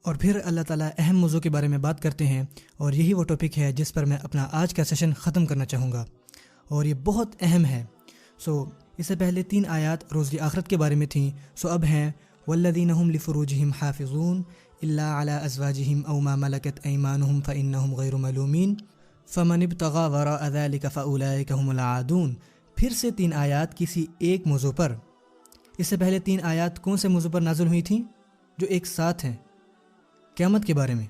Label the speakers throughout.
Speaker 1: اور پھر اللہ تعالیٰ اہم موضوع کے بارے میں بات کرتے ہیں، اور یہی وہ ٹاپک ہے جس پر میں اپنا آج کا سیشن ختم کرنا چاہوں گا، اور یہ بہت اہم ہے۔ اس سے پہلے 3 آیات روز آخرت کے بارے میں تھیں، اب ہیں والذین هم لفروجہم حافظون الا علی ازواجہم او ما ملکت ایمانہم فانہم غیر ملومین فمن ابتغى وراء ذلک فاولئک هم العادون۔ پھر سے 3 آیات کسی ایک موضوع پر۔ اس سے پہلے 3 آیات کون سے موضوع پر نازل ہوئی تھیں؟ جو ایک ساتھ ہیں، قیامت کے بارے میں،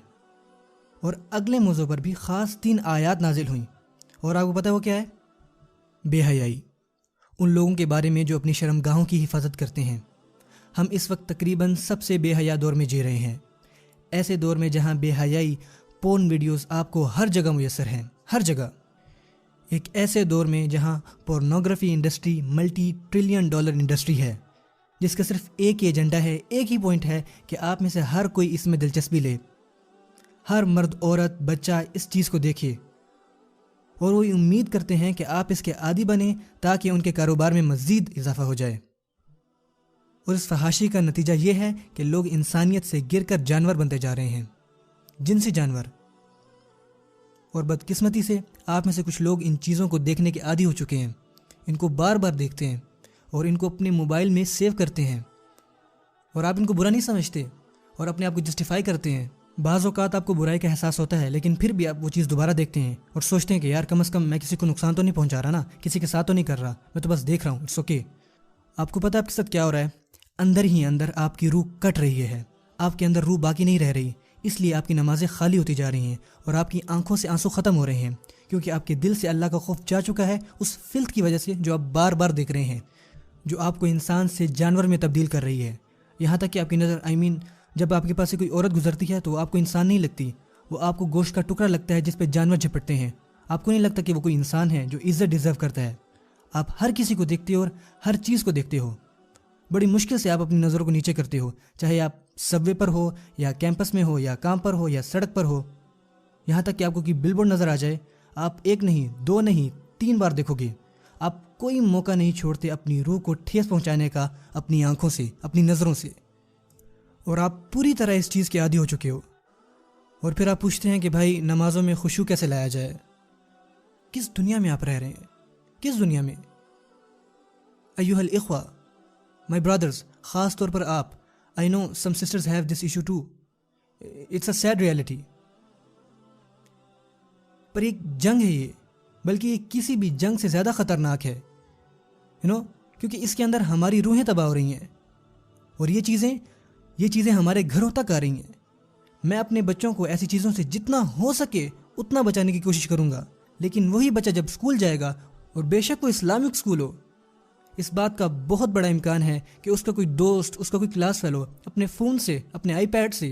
Speaker 1: اور اگلے موضوع پر بھی خاص 3 آیات نازل ہوئیں، اور آپ کو پتہ ہے وہ کیا ہے؟ بے حیائی، ان لوگوں کے بارے میں جو اپنی شرمگاہوں کی حفاظت کرتے ہیں۔ ہم اس وقت تقریباً سب سے بے حیا دور میں جی رہے ہیں، ایسے دور میں جہاں بے حیائی پورن ویڈیوز آپ کو ہر جگہ میسر ہیں، ہر جگہ۔ ایک ایسے دور میں جہاں pornography industry multi trillion dollar industry ہے، جس کا صرف ایک ہی ایجنڈا ہے، ایک ہی پوائنٹ ہے کہ آپ میں سے ہر کوئی اس میں دلچسپی لے، ہر مرد عورت بچہ اس چیز کو دیکھے، اور وہ امید کرتے ہیں کہ آپ اس کے عادی بنیں تاکہ ان کے کاروبار میں مزید اضافہ ہو جائے۔ اور اس فحاشی کا نتیجہ یہ ہے کہ لوگ انسانیت سے گر کر جانور بنتے جا رہے ہیں، جنسی جانور۔ اور بدقسمتی سے آپ میں سے کچھ لوگ ان چیزوں کو دیکھنے کے عادی ہو چکے ہیں، ان کو بار بار دیکھتے ہیں اور ان کو اپنے موبائل میں سیو کرتے ہیں، اور آپ ان کو برا نہیں سمجھتے اور اپنے آپ کو جسٹیفائی کرتے ہیں۔ بعض اوقات آپ کو برائی کا احساس ہوتا ہے، لیکن پھر بھی آپ وہ چیز دوبارہ دیکھتے ہیں اور سوچتے ہیں کہ یار کم از کم میں کسی کو نقصان تو نہیں پہنچا رہا نا، کسی کے ساتھ تو نہیں کر رہا، میں تو بس دیکھ رہا ہوں، اٹس اوکے۔ آپ کو پتہ ہے آپ کے ساتھ کیا ہو رہا ہے؟ اندر ہی اندر آپ کی روح کٹ رہی ہے، آپ کے اندر روح باقی نہیں رہ رہی، اس لیے آپ کی نمازیں خالی ہوتی جا رہی ہیں اور آپ کی آنکھوں سے آنسو ختم ہو رہے ہیں، کیونکہ آپ کے دل سے اللہ کا خوف جا چکا ہے اس فلت کی وجہ سے جو آپ بار بار دیکھ رہے ہیں، جو آپ کو انسان سے جانور میں تبدیل کر رہی ہے۔ یہاں تک کہ آپ کی نظر جب آپ کے پاس سے کوئی عورت گزرتی ہے تو وہ آپ کو انسان نہیں لگتی، وہ آپ کو گوشت کا ٹکڑا لگتا ہے جس پہ جانور جھپٹتے ہیں۔ آپ کو نہیں لگتا کہ وہ کوئی انسان ہے جو عزت ڈیزرو کرتا ہے۔ آپ ہر کسی کو دیکھتے ہو اور ہر چیز کو دیکھتے ہو، بڑی مشکل سے آپ اپنی نظروں کو نیچے کرتے ہو، چاہے آپ سب وے پر ہو یا کیمپس میں ہو یا کام پر ہو یا سڑک پر ہو۔ یہاں تک کہ آپ کو کوئی بل بورڈ نظر آ جائے، آپ 1 نہیں 2 نہیں 3 بار دیکھو گے۔ آپ کوئی موقع نہیں چھوڑتے اپنی روح کو ٹھیس پہنچانے کا، اپنی آنکھوں سے، اپنی نظروں سے، اور آپ پوری طرح اس چیز کے عادی ہو چکے ہو۔ اور پھر آپ پوچھتے ہیں کہ بھائی نمازوں میں خشوع کیسے لایا جائے؟ کس دنیا میں آپ رہ رہے ہیں؟ کس دنیا میں؟ ایھا الاخوہ، مائی برادرز، خاص طور پر آپ، I know some sisters have this issue too. It's a sad reality. پر ایک جنگ ہے یہ، بلکہ یہ کسی بھی جنگ سے زیادہ خطرناک ہے، کیونکہ اس کے اندر ہماری روحیں تباہ ہو رہی ہیں، اور یہ چیزیں ہمارے گھروں تک آ رہی ہیں۔ میں اپنے بچوں کو ایسی چیزوں سے جتنا ہو سکے اتنا بچانے کی کوشش کروں گا، لیکن وہی بچہ جب اسکول جائے گا، اور بے شک وہ اسلامک اسکول ہو، اس بات کا بہت بڑا امکان ہے کہ اس کا کوئی دوست، اس کا کوئی کلاس فیلو اپنے فون سے، اپنے آئی پیڈ سے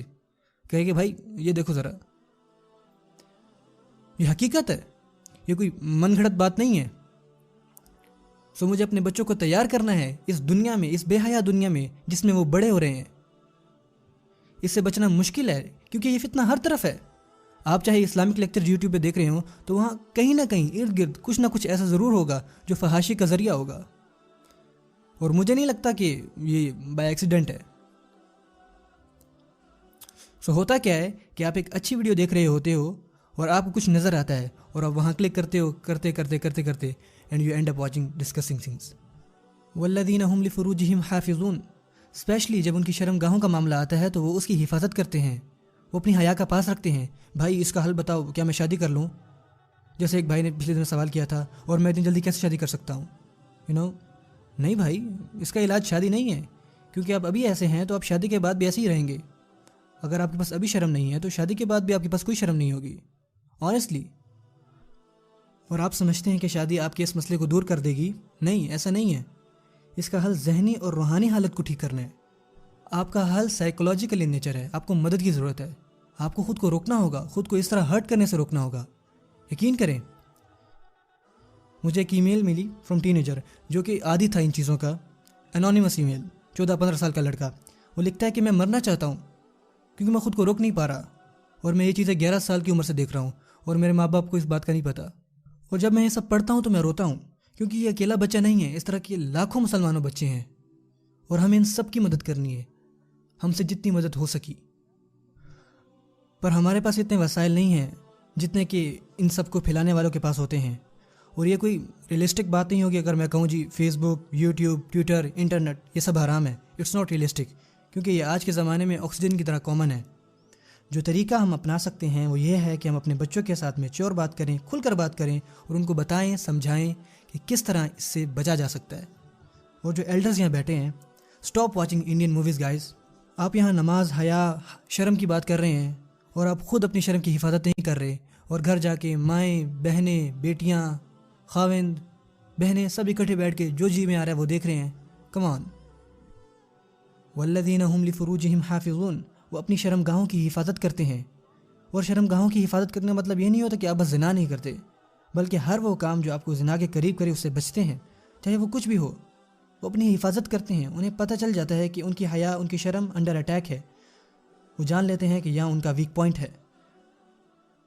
Speaker 1: کہے کہ بھائی یہ دیکھو ذرا، یہ حقیقت ہے، یہ کوئی من گھڑت بات نہیں ہے۔ مجھے اپنے بچوں کو تیار کرنا ہے اس دنیا میں، اس بے حیا دنیا میں جس میں وہ بڑے ہو رہے ہیں۔ اس سے بچنا مشکل ہے کیونکہ یہ فتنہ ہر طرف ہے۔ آپ چاہے اسلامک لیکچر یوٹیوب پہ دیکھ رہے ہوں تو وہاں کہیں نہ کہیں ارد گرد کچھ نہ کچھ ایسا ضرور ہوگا جو فحاشی کا ذریعہ ہوگا، اور مجھے نہیں لگتا کہ یہ بائی ایکسیڈنٹ ہے۔ ہوتا کیا ہے کہ آپ ایک اچھی ویڈیو دیکھ رہے ہوتے ہو اور آپ کو کچھ نظر آتا ہے اور آپ وہاں کلک کرتے ہو، کرتے and you and up watching discussing things. والذین هم لفروجہم حافظون، اسپیشلی جب ان کی شرمگاہوں کا معاملہ آتا ہے تو وہ اس کی حفاظت کرتے ہیں، وہ اپنی حیا کا پاس رکھتے ہیں۔ بھائی اس کا حل بتاؤ، کیا میں شادی کر لوں؟ جیسے ایک بھائی نے پچھلے دن سوال کیا تھا، اور میں اتنی جلدی کیسے شادی کر سکتا ہوں؟ نہیں بھائی، اس کا علاج شادی نہیں ہے، کیونکہ آپ ابھی ایسے ہیں تو آپ شادی کے بعد بھی ایسے ہی رہیں گے۔ اگر آپ کے پاس ابھی شرم نہیں ہے تو شادی کے بعد بھی آپ کے پاس کوئی شرم نہیں ہوگی، آنیسٹلی۔ اور آپ سمجھتے ہیں کہ شادی آپ کے اس مسئلے کو دور کر دے گی؟ نہیں، ایسا نہیں ہے۔ اس کا حل ذہنی اور روحانی حالت کو ٹھیک کرنا ہے۔ آپ کا حل سائیکولوجیکل ان نیچر ہے، آپ کو مدد کی ضرورت ہے۔ آپ کو خود کو روکنا ہوگا، خود کو اس طرح ہرٹ کرنے سے روکنا ہوگا۔ یقین کریں، مجھے ایک ای میل ملی فرام ٹین ایجر جو کہ عادی تھا ان چیزوں کا، انونیمس ای میل، 14-15 سال کا لڑکا۔ وہ لکھتا ہے کہ میں مرنا چاہتا ہوں کیونکہ میں خود کو روک نہیں پا رہا، اور میں یہ چیزیں 11 سال کی عمر سے دیکھ رہا ہوں، اور میرے ماں باپ کو اس بات کا نہیں پتہ۔ اور جب میں یہ سب پڑھتا ہوں تو میں روتا ہوں، کیونکہ یہ اکیلا بچہ نہیں ہے، اس طرح کے لاکھوں مسلمانوں بچے ہیں، اور ہمیں ان سب کی مدد کرنی ہے، ہم سے جتنی مدد ہو سکی۔ پر ہمارے پاس اتنے وسائل نہیں ہیں جتنے کہ ان سب کو پھیلانے والوں کے پاس ہوتے ہیں. اور یہ کوئی ریئلسٹک بات نہیں ہوگی اگر میں کہوں جی فیس بک، یوٹیوب، ٹویٹر، انٹرنیٹ یہ سب حرام ہے. اٹس ناٹ ریئلسٹک، کیونکہ یہ آج کے زمانے میں آکسیجن کی طرح کامن ہے. جو طریقہ ہم اپنا سکتے ہیں وہ یہ ہے کہ ہم اپنے بچوں کے ساتھ میچور بات کریں، کھل کر بات کریں اور ان کو بتائیں، سمجھائیں کہ کس طرح اس سے بچا جا سکتا ہے. اور جو ایلڈرز یہاں بیٹھے ہیں، stop watching Indian movies guys. آپ یہاں نماز، حیا، شرم کی بات کر رہے ہیں اور آپ خود اپنی شرم کی حفاظت نہیں کر رہے، اور گھر جا کے مائیں، بہنیں، بیٹیاں، خاوند، بہنیں سب اکٹھے بیٹھ کے جو جی میں آ رہا ہے وہ دیکھ رہے ہیں. کم آن. والذین هم لفروجہم حافظون، وہ اپنی شرم گاہوں کی حفاظت کرتے ہیں. اور شرم گاہوں کی حفاظت کرنے کا مطلب یہ نہیں ہوتا کہ آپ بس زنا نہیں کرتے، بلکہ ہر وہ کام جو آپ کو زنا کے قریب کرے اس سے بچتے ہیں، چاہے وہ کچھ بھی ہو. وہ اپنی حفاظت کرتے ہیں. انہیں پتہ چل جاتا ہے کہ ان کی حیا، ان کی شرم انڈر اٹیک ہے. وہ جان لیتے ہیں کہ یہاں ان کا ویک پوائنٹ ہے.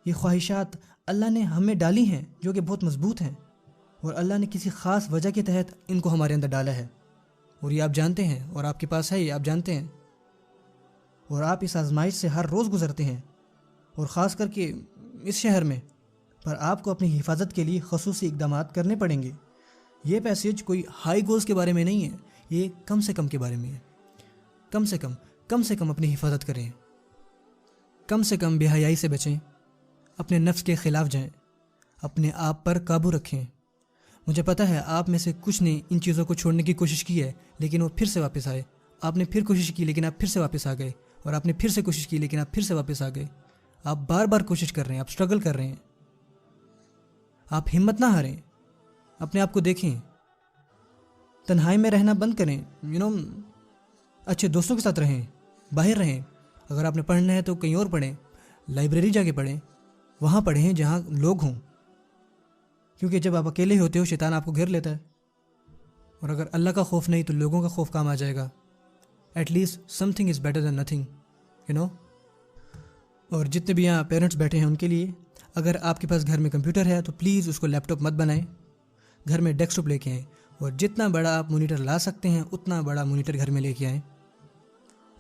Speaker 1: یہ خواہشات اللہ نے ہمیں ڈالی ہیں جو کہ بہت مضبوط ہیں، اور اللہ نے کسی خاص وجہ کے تحت ان کو ہمارے اندر ڈالا ہے. اور یہ آپ جانتے ہیں، اور آپ کے پاس ہے، یہ آپ جانتے ہیں. اور آپ اس آزمائش سے ہر روز گزرتے ہیں، اور خاص کر کے اس شہر میں. پر آپ کو اپنی حفاظت کے لیے خصوصی اقدامات کرنے پڑیں گے. یہ پیسیج کوئی ہائی گولز کے بارے میں نہیں ہے، یہ کم سے کم کے بارے میں ہے. کم سے کم اپنی حفاظت کریں. کم سے کم بے حیائی سے بچیں. اپنے نفس کے خلاف جائیں. اپنے آپ پر قابو رکھیں. مجھے پتہ ہے آپ میں سے کچھ نے ان چیزوں کو چھوڑنے کی کوشش کی ہے، لیکن وہ پھر سے واپس آئے. آپ نے پھر کوشش کی لیکن آپ پھر سے واپس آ گئے، اور آپ نے پھر سے کوشش کی لیکن آپ پھر سے واپس آ گئے. آپ بار بار کوشش کر رہے ہیں، آپ اسٹرگل کر رہے ہیں. آپ ہمت نہ ہاریں. اپنے آپ کو دیکھیں. تنہائی میں رہنا بند کریں. اچھے دوستوں کے ساتھ رہیں، باہر رہیں. اگر آپ نے پڑھنا ہے تو کہیں اور پڑھیں، لائبریری جا کے پڑھیں. وہاں پڑھیں جہاں لوگ ہوں، کیونکہ جب آپ اکیلے ہوتے ہو شیطان آپ کو گھیر لیتا ہے. اور اگر اللہ کا خوف نہیں تو لوگوں کا خوف کام آ جائے گا. At least something is better than nothing. اور جتنے بھی یہاں پیرنٹس بیٹھے ہیں ان کے لیے، اگر آپ کے پاس گھر میں کمپیوٹر ہے تو پلیز اس کو لیپ ٹاپ مت بنائیں. گھر میں ڈیسک ٹاپ لے کے آئیں، اور جتنا بڑا آپ مانیٹر لا سکتے ہیں اتنا بڑا مانیٹر گھر میں لے کے آئیں.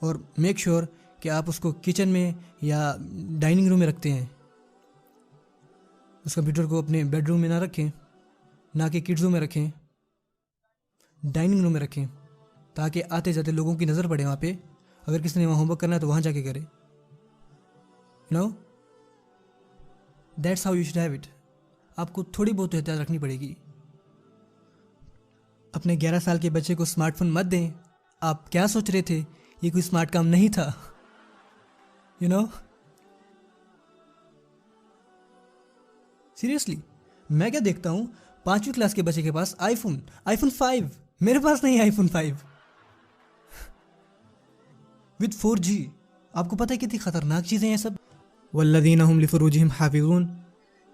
Speaker 1: اور میک شیور کہ آپ اس کو کچن میں یا ڈائننگ روم میں رکھتے ہیں. اس کمپیوٹر کو اپنے بیڈ روم میں نہ رکھیں، نہ کہ کڈز روم میں رکھیں، ڈائننگ روم میں رکھیں، تاکہ آتے جاتے لوگوں کی نظر پڑے وہاں پہ. اگر کسی نے وہاں ہوم ورک کرنا ہے تو وہاں جا کے کرے. That's how you should have it. آپ کو تھوڑی بہت احتیاط رکھنی پڑے گی. اپنے 11 سال کے بچے کو اسمارٹ فون مت دیں. آپ کیا سوچ رہے تھے؟ یہ کوئی اسمارٹ کام نہیں تھا. سیریسلی میں کیا دیکھتا ہوں 5ویں کلاس کے بچے کے پاس آئی فون 5. میرے پاس نہیں آئی فون 5 وتھ 4G. آپ کو پتہ ہے کتنی خطرناک چیزیں ہیں سب. والذین هم لفروجہم حافظون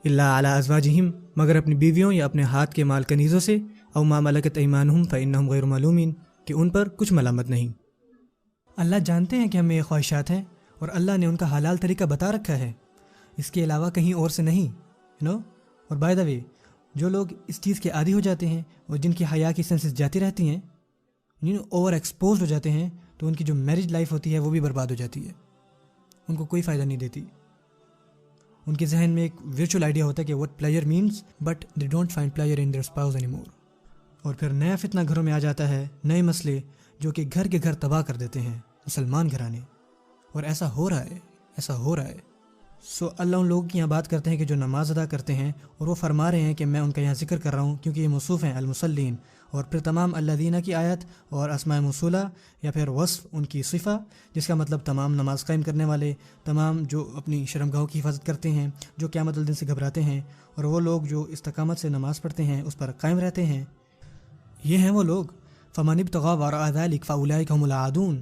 Speaker 1: الا علی ازواجہم، مگر اپنی بیویوں یا اپنے ہاتھ کے مال کنیزوں سے، او ما ملکت ایمانہم فانہم غیر ملومین، کہ ان پر کچھ ملامت نہیں. اللہ جانتے ہیں کہ ہمیں یہ خواہشات ہیں، اور اللہ نے ان کا حلال طریقہ بتا رکھا ہے، اس کے علاوہ کہیں اور سے نہیں. اور بائی دا وے، جو لوگ اس چیز کے عادی ہو جاتے ہیں اور جن کی حیا کی سینسز جاتی رہتی ہیں، اوور ایکسپوزڈ ہو جاتے ہیں، تو ان کی جو میرج لائف ہوتی ہے وہ بھی برباد ہو جاتی ہے. ان کو کوئی فائدہ نہیں دیتی. ان کے ذہن میں ایک ورچوئل آئیڈیا ہوتا ہے کہ what player means, but they don't find player in their spouse anymore. اور پھر نیا فتنہ گھروں میں آ جاتا ہے، نئے مسئلے جو کہ گھر کے گھر تباہ کر دیتے ہیں مسلمان گھرانے. اور ایسا ہو رہا ہے. سو اللہ ان لوگوں کی یہاں بات کرتے ہیں کہ جو نماز ادا کرتے ہیں، اور وہ فرما رہے ہیں کہ میں ان کا یہاں ذکر کر رہا ہوں کیونکہ یہ موصوف ہیں المصلین. اور پھر تمام الذین کی آیت اور اسماء موصولہ یا پھر وصف ان کی صفہ، جس کا مطلب تمام نماز قائم کرنے والے، تمام جو اپنی شرمگاہوں کی حفاظت کرتے ہیں، جو قیامت الدین سے گھبراتے ہیں، اور وہ لوگ جو استقامت سے نماز پڑھتے ہیں، اس پر قائم رہتے ہیں. یہ ہیں وہ لوگ. فمن ابتغى وراء ذلك فاولئک هم العادون.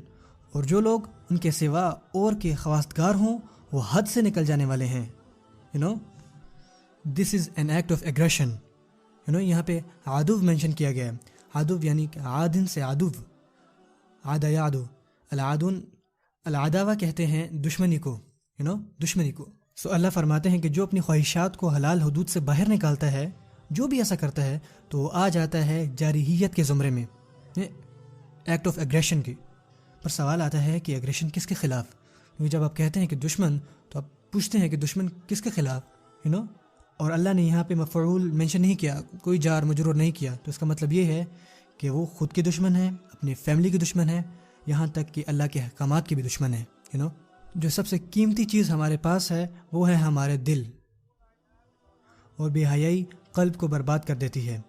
Speaker 1: اور جو لوگ ان کے سوا اور کے خواستگار ہوں وہ حد سے نکل جانے والے ہیں. This is an act of aggression. یہاں پہ عدو مینشن کیا گیا ہے. عدو یعنی کہ عادن سے عدو، عاد یعدو. العادون العداوہ کہتے ہیں دشمنی کو، دشمنی کو. سو اللہ فرماتے ہیں کہ جو اپنی خواہشات کو حلال حدود سے باہر نکالتا ہے، جو بھی ایسا کرتا ہے تو وہ آ جاتا ہے جارحیت کے زمرے میں، ایکٹ آف ایگریشن کی. پر سوال آتا ہے کہ ایگریشن کس کے خلاف؟ کیونکہ جب آپ کہتے ہیں کہ دشمن تو آپ پوچھتے ہیں کہ دشمن کس کے خلاف اور اللہ نے یہاں پہ مفعول مینشن نہیں کیا، کوئی جار مجرور نہیں کیا، تو اس کا مطلب یہ ہے کہ وہ خود کے دشمن ہیں، اپنی فیملی کے دشمن ہیں، یہاں تک کہ اللہ کے احکامات کے بھی دشمن ہیں. جو سب سے قیمتی چیز ہمارے پاس ہے وہ ہے ہمارے دل، اور بے حیائی قلب کو برباد کر دیتی ہے.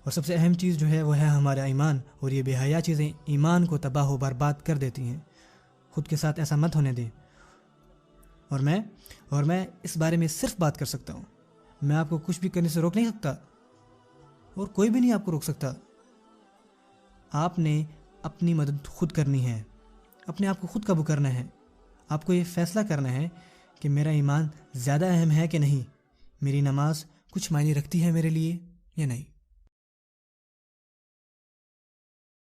Speaker 1: اور سب سے اہم چیز جو ہے وہ ہے ہمارا ایمان، اور یہ بے حیا چیزیں ایمان کو تباہ و برباد کر دیتی ہیں. خود کے ساتھ ایسا مت ہونے دیں. اور میں اس بارے میں صرف بات کر سکتا ہوں. میں آپ کو کچھ بھی کرنے سے روک نہیں سکتا، اور کوئی بھی نہیں آپ کو روک سکتا. آپ نے اپنی مدد خود کرنی ہے، اپنے آپ کو خود قابو کرنا ہے. آپ کو یہ فیصلہ کرنا ہے کہ میرا ایمان زیادہ اہم ہے کہ نہیں، میری نماز کچھ معنی رکھتی ہے میرے لیے یا نہیں.